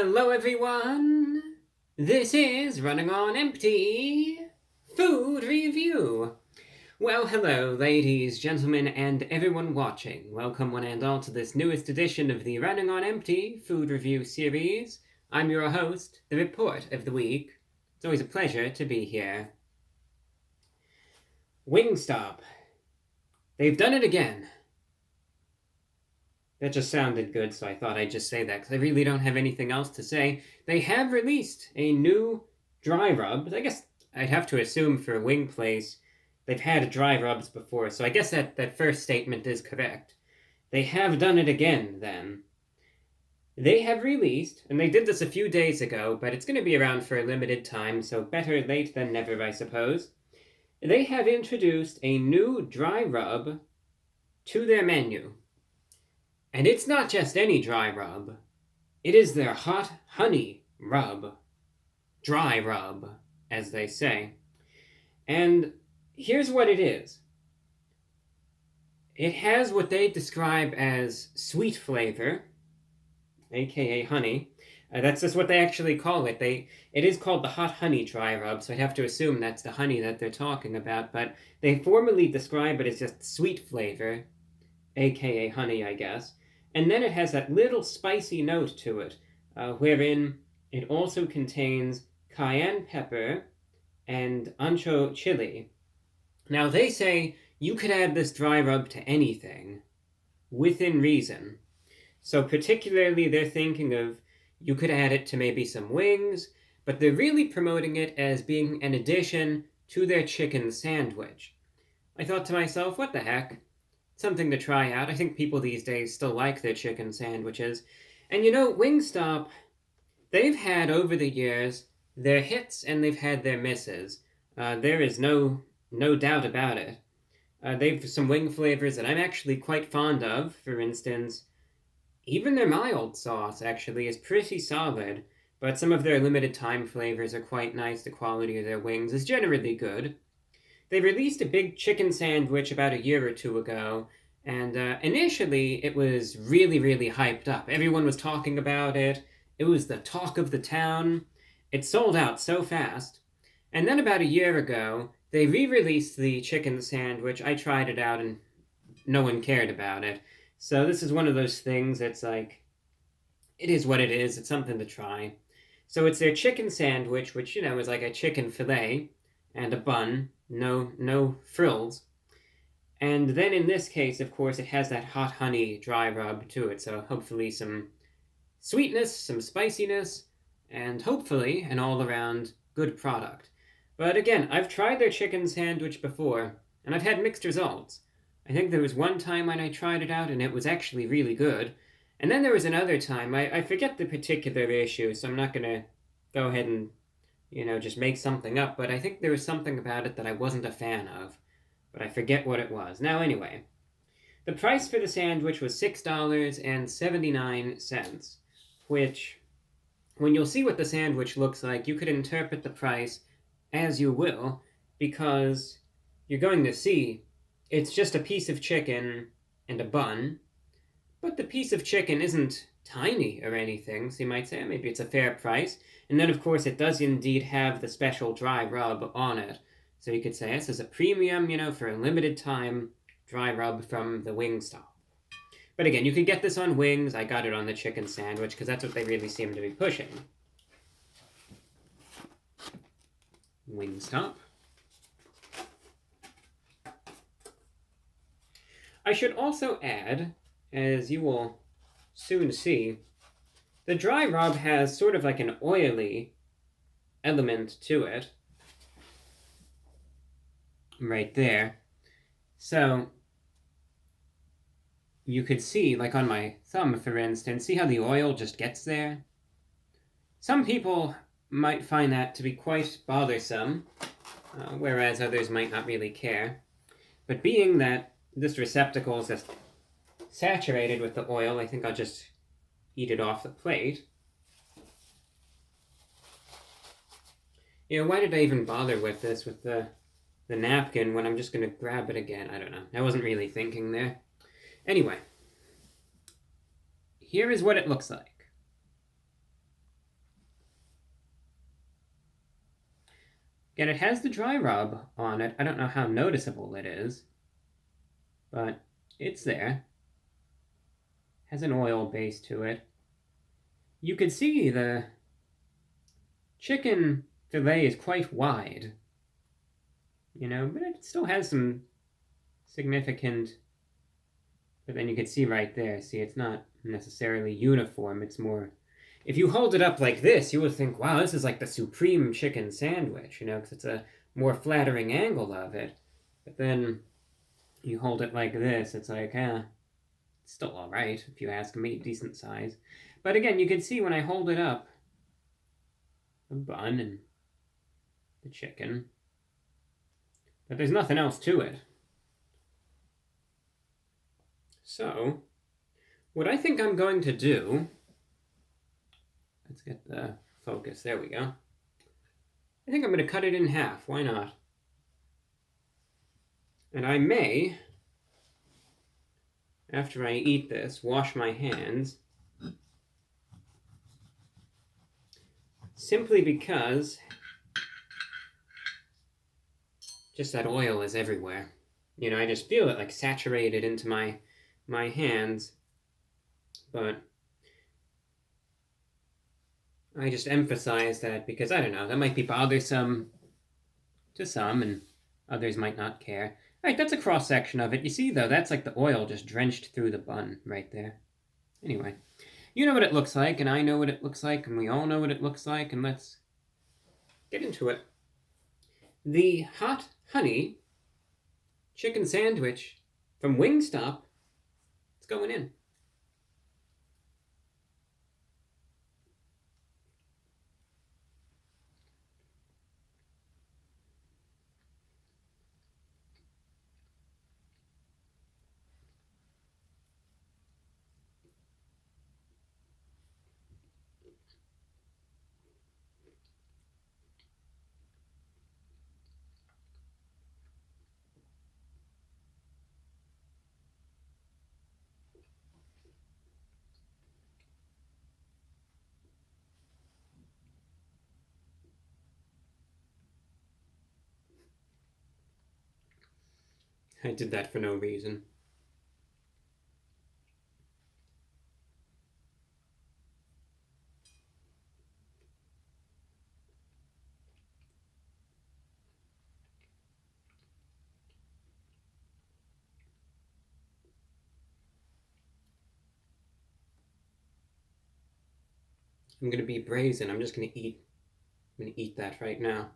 Hello everyone! This is Running on Empty Food Review. Well, hello ladies, gentlemen, and everyone watching. Welcome one and all to this newest edition of the Running on Empty Food Review series. I'm your host, the Report of the Week. It's always a pleasure to be here. Wingstop. They've done it again. That just sounded good, so I thought I'd just say that, because I really don't have anything else to say. They have released a new dry rub. I guess I'd have to assume for Wing Place, they've had dry rubs before, so I guess that first statement is correct. They have done it again, then. They have released, and they did this a few days ago, but it's going to be around for a limited time, so better late than never, I suppose. They have introduced a new dry rub to their menu. And it's not just any dry rub. It is their hot honey rub. Dry rub, as they say. And here's what it is. It has what they describe as sweet flavor, aka honey. That's just what they actually call it. It is called the hot honey dry rub, so I'd have to assume that's the honey that they're talking about, but they formally describe it as just sweet flavor, aka honey, I guess. And then it has that little spicy note to it, wherein it also contains cayenne pepper and ancho chili. Now, they say you could add this dry rub to anything, within reason. So particularly they're thinking of, you could add it to maybe some wings, but they're really promoting it as being an addition to their chicken sandwich. I thought to myself, what the heck? Something to try out. I think people these days still like their chicken sandwiches. And you know, Wingstop, they've had over the years their hits and they've had their misses. There is no doubt about it. They've some wing flavors that I'm actually quite fond of. For instance, even their mild sauce actually is pretty solid, but some of their limited time flavors are quite nice. The quality of their wings is generally good. They released a big chicken sandwich about a year or two ago, and initially it was really, really hyped up. Everyone was talking about it. It was the talk of the town. It sold out so fast. And then about a year ago, they re-released the chicken sandwich. I tried it out and no one cared about it. So this is one of those things that's like, it is what it is. It's something to try. So it's their chicken sandwich, which, you know, is like a chicken fillet and a bun. No frills. And then in this case, of course, it has that hot honey dry rub to it, so hopefully some sweetness, some spiciness, and hopefully an all-around good product. But again, I've tried their chicken sandwich before, and I've had mixed results. I think there was one time when I tried it out and it was actually really good, and then there was another time, I forget the particular issue, so I'm not going to go ahead and just make something up, but I think there was something about it that I wasn't a fan of, but I forget what it was. Now, anyway, the price for the sandwich was $6.79, which, when you'll see what the sandwich looks like, you could interpret the price as you will, because you're going to see it's just a piece of chicken and a bun, but the piece of chicken isn't tiny or anything, so you might say maybe it's a fair price. And then, of course, it does indeed have the special dry rub on it. So you could say this is a premium, for a limited time dry rub from the Wingstop. But again, you can get this on wings. I got it on the chicken sandwich because that's what they really seem to be pushing. Wingstop. I should also add, as you will soon see, the dry rub has sort of like an oily element to it. Right there. So you could see, like on my thumb, for instance, see how the oil just gets there? Some people might find that to be quite bothersome, whereas others might not really care. But being that this receptacle is just saturated with the oil, I think I'll just eat it off the plate. Why did I even bother with this, with the napkin, when I'm just going to grab it again? I don't know. I wasn't really thinking there. Anyway, here is what it looks like. Again, it has the dry rub on it. I don't know how noticeable it is, but it's there. Has an oil base to it. You could see the chicken fillet is quite wide, but it still has some significant. But then you can see right there, it's not necessarily uniform. It's more, if you hold it up like this, you would think, wow, this is like the supreme chicken sandwich, because it's a more flattering angle of it. But then you hold it like this, it's like, it's still all right, if you ask me, decent size. But again, you can see when I hold it up, the bun and the chicken, but there's nothing else to it. So, what I think I'm going to do, let's get the focus, there we go. I think I'm going to cut it in half, why not? And I may, after I eat this, wash my hands, simply because just that oil is everywhere. I just feel it like saturated into my hands, but I just emphasize that because, I don't know, that might be bothersome to some, and others might not care. All right, that's a cross-section of it. You see, though, that's like the oil just drenched through the bun right there. Anyway, you know what it looks like, and I know what it looks like, and we all know what it looks like, and let's get into it. The hot honey chicken sandwich from Wingstop, it's going in. I did that for no reason. I'm going to be brazen. I'm just going to eat that right now.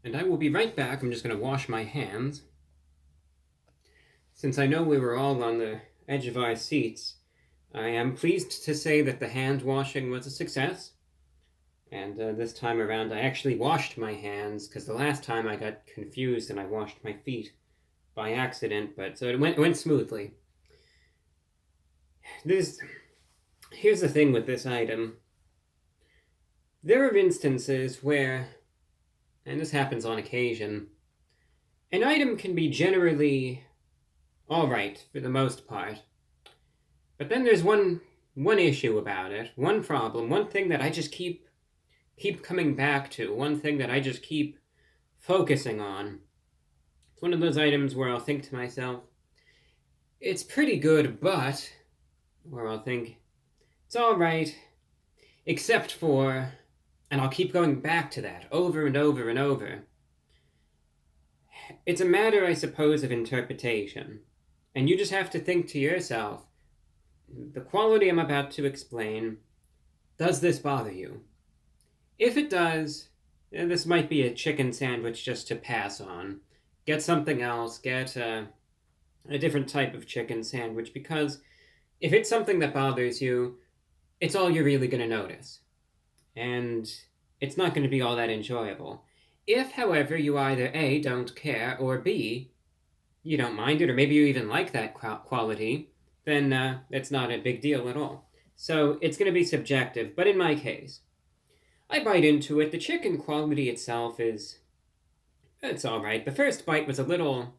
And I will be right back. I'm just going to wash my hands. Since I know we were all on the edge of our seats, I am pleased to say that the hand washing was a success. And this time around, I actually washed my hands, because the last time I got confused and I washed my feet by accident, but so it went smoothly. Here's the thing with this item. There are instances where, and this happens on occasion, an item can be generally alright for the most part. But then there's one issue about it, one problem, one thing that I just keep coming back to, one thing that I just keep focusing on. It's one of those items where I'll think to myself, it's pretty good, but, or I'll think, it's alright, except for, and I'll keep going back to that over and over and over. It's a matter, I suppose, of interpretation. And you just have to think to yourself, the quality I'm about to explain, does this bother you? If it does, this might be a chicken sandwich just to pass on. get something else, get a different type of chicken sandwich, because if it's something that bothers you, it's all you're really going to notice. And it's not going to be all that enjoyable. If, however, you either A, don't care, or B, you don't mind it, or maybe you even like that quality, then it's not a big deal at all. So it's going to be subjective, but in my case, I bite into it. The chicken quality itself it's all right. The first bite was a little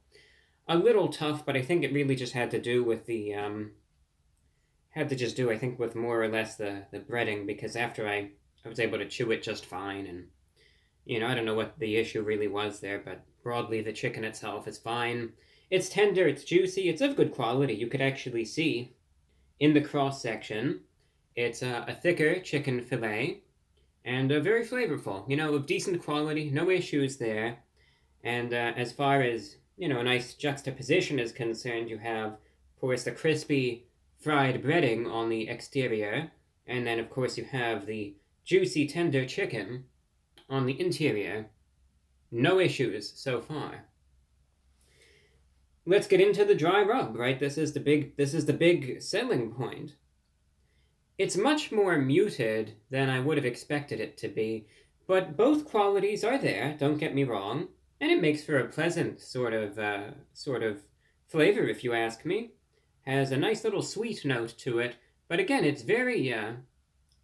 tough, but I think it really just had to do with I think with more or less the breading, because after I was able to chew it just fine, and I don't know what the issue really was there, but broadly the chicken itself is fine. It's tender, it's juicy, it's of good quality. You could actually see in the cross section, it's a thicker chicken fillet and very flavorful. Of decent quality, no issues there. And as far as a nice juxtaposition is concerned, you have, of course, the crispy fried breading on the exterior, and then of course you have the juicy tender chicken on the interior. No issues so far. Let's get into the dry rub, right? This is the big selling point. It's much more muted than I would have expected it to be, but both qualities are there, don't get me wrong, and it makes for a pleasant sort of flavor, if you ask me. Has a nice little sweet note to it, but again, it's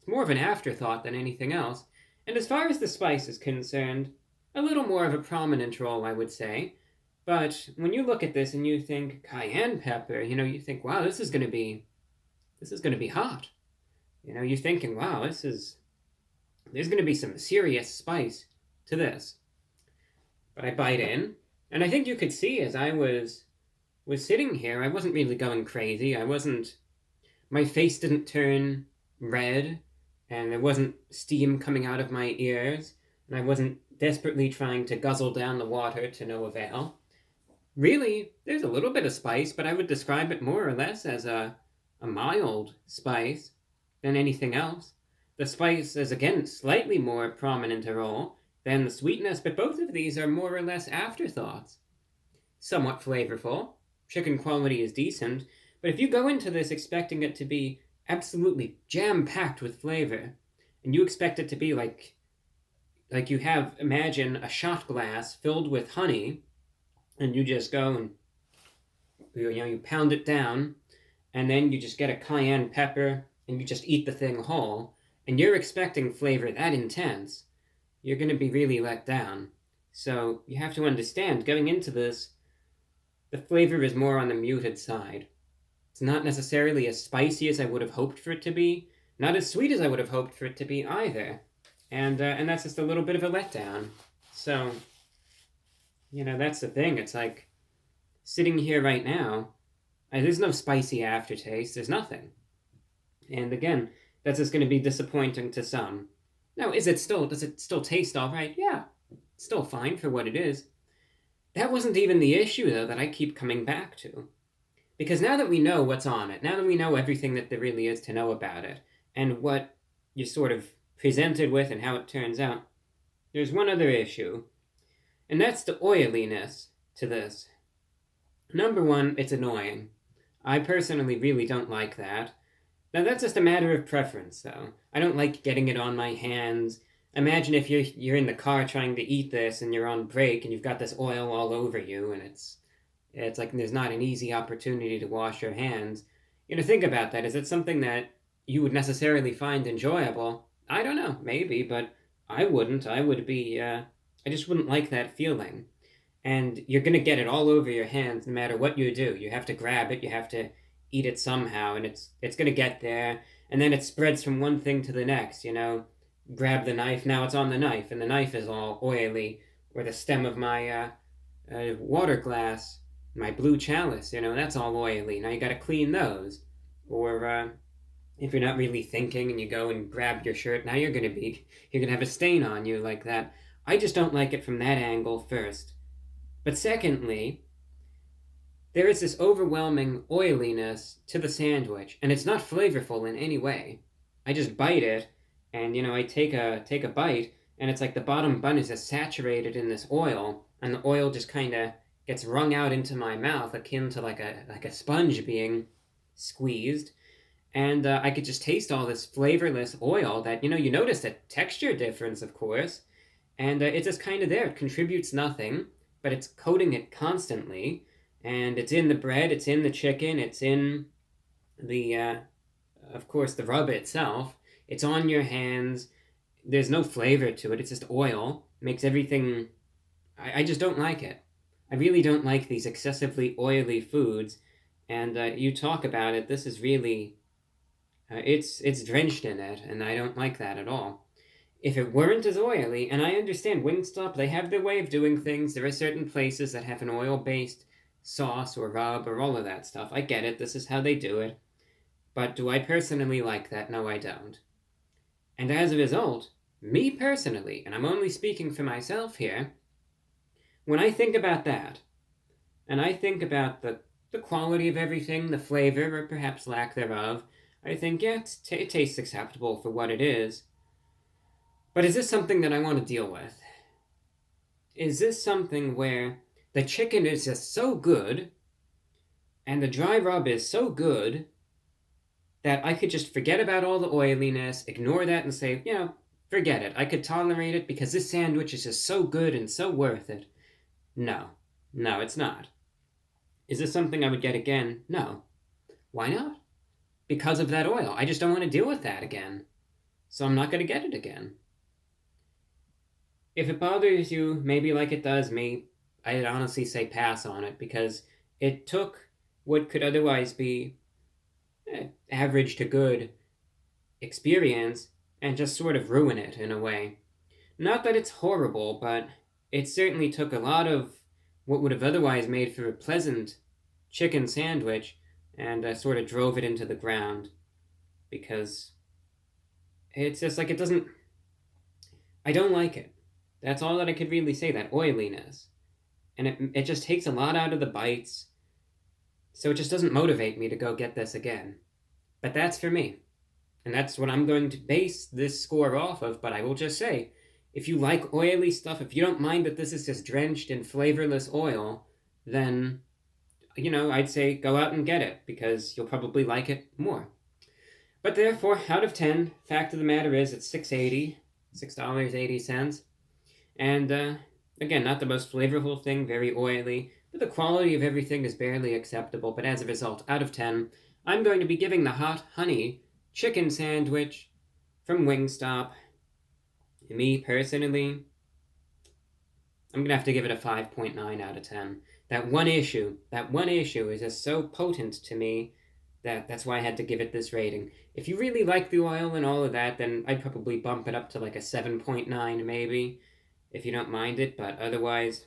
more of an afterthought than anything else. And as far as the spice is concerned, a little more of a prominent role, I would say. But when you look at this and you think cayenne pepper, you think, wow, this is going to be hot. You're thinking, wow, there's going to be some serious spice to this. But I bite in, and I think you could see as I was sitting here, I wasn't really going crazy. My face didn't turn red, and there wasn't steam coming out of my ears, and I wasn't desperately trying to guzzle down the water to no avail. Really, there's a little bit of spice, but I would describe it more or less as a mild spice than anything else. The spice is, again, slightly more prominent a role than the sweetness, but both of these are more or less afterthoughts. Somewhat flavorful. Chicken quality is decent, but if you go into this expecting it to be absolutely jam-packed with flavor, and you expect it to be like imagine a shot glass filled with honey, and you just go and you pound it down, and then you just get a cayenne pepper, and you just eat the thing whole, and you're expecting flavor that intense, you're going to be really let down. So you have to understand, going into this, the flavor is more on the muted side. It's not necessarily as spicy as I would have hoped for it to be, not as sweet as I would have hoped for it to be either. And that's just a little bit of a letdown. So, that's the thing. It's like, sitting here right now, there's no spicy aftertaste, there's nothing. And again, that's just going to be disappointing to some. Now, does it still taste all right? Yeah, it's still fine for what it is. That wasn't even the issue, though, that I keep coming back to. Because now that we know what's on it, now that we know everything that there really is to know about it, and what you're sort of presented with and how it turns out, there's one other issue, and that's the oiliness to this. Number one, it's annoying. I personally really don't like that. Now, that's just a matter of preference, though. I don't like getting it on my hands. Imagine if you're in the car trying to eat this, and you're on break, and you've got this oil all over you, and it's like there's not an easy opportunity to wash your hands. Think about that. Is it something that you would necessarily find enjoyable? I don't know, maybe, but I wouldn't. I just wouldn't like that feeling. And you're going to get it all over your hands no matter what you do. You have to grab it, you have to eat it somehow, and it's going to get there, and then it spreads from one thing to the next, Grab the knife, now it's on the knife, and the knife is all oily, or the stem of my water glass, my blue chalice, that's all oily. Now you got to clean those. Or if you're not really thinking and you go and grab your shirt, now you're going to have a stain on you like that. I just don't like it from that angle first. But secondly, there is this overwhelming oiliness to the sandwich, and it's not flavorful in any way. I just bite it, and I take a bite, and it's like the bottom bun is just saturated in this oil, and the oil just kind of gets wrung out into my mouth, akin to like a sponge being squeezed. And I could just taste all this flavorless oil that, you notice a texture difference, of course. And it's just kind of there. It contributes nothing, but it's coating it constantly. And it's in the bread, it's in the chicken, it's in the, of course, the rub itself. It's on your hands. There's no flavor to it. It's just oil. It makes everything. I just don't like it. I really don't like these excessively oily foods. And you talk about it. This is really. It's drenched in it, and I don't like that at all. If it weren't as oily, and I understand Wingstop, they have their way of doing things. There are certain places that have an oil-based sauce or rub or all of that stuff. I get it. This is how they do it. But do I personally like that? No, I don't. And as a result, me personally, and I'm only speaking for myself here, when I think about that, and I think about the quality of everything, the flavor, or perhaps lack thereof, I think, yeah, it tastes acceptable for what it is. But is this something that I want to deal with? Is this something where the chicken is just so good, and the dry rub is so good, that I could just forget about all the oiliness, ignore that, and say, forget it. I could tolerate it because this sandwich is just so good and so worth it. No, it's not. Is this something I would get again? No. Why not? Because of that oil. I just don't want to deal with that again. So I'm not going to get it again. If it bothers you, maybe like it does me, I'd honestly say pass on it, because it took what could otherwise be average to good experience and just sort of ruin it in a way. Not that it's horrible, but it certainly took a lot of what would have otherwise made for a pleasant chicken sandwich and sort of drove it into the ground, because it's just like it doesn't. I don't like it. That's all that I could really say, that oiliness. And it just takes a lot out of the bites, so it just doesn't motivate me to go get this again. But that's for me. And that's what I'm going to base this score off of, but I will just say, if you like oily stuff, if you don't mind that this is just drenched in flavorless oil, then, I'd say go out and get it, because you'll probably like it more. But therefore, out of 10, fact of the matter is it's $6.80, $6.80. And again, not the most flavorful thing, very oily, but the quality of everything is barely acceptable. But as a result, out of 10, I'm going to be giving the hot honey chicken sandwich from Wingstop, me personally, I'm going to have to give it a 5.9 out of 10. That one issue is just so potent to me that's why I had to give it this rating. If you really like the oil and all of that, then I'd probably bump it up to like a 7.9 maybe, if you don't mind it, but otherwise,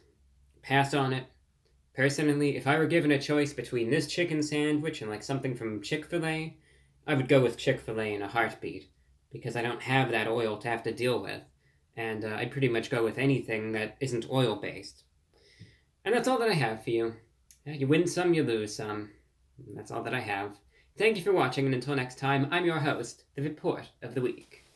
pass on it. Personally, if I were given a choice between this chicken sandwich and like something from Chick-fil-A, I would go with Chick-fil-A in a heartbeat, because I don't have that oil to have to deal with, and I'd pretty much go with anything that isn't oil-based. And that's all that I have for you. You win some, you lose some. That's all that I have. Thank you for watching, and until next time, I'm your host, The Report of the Week.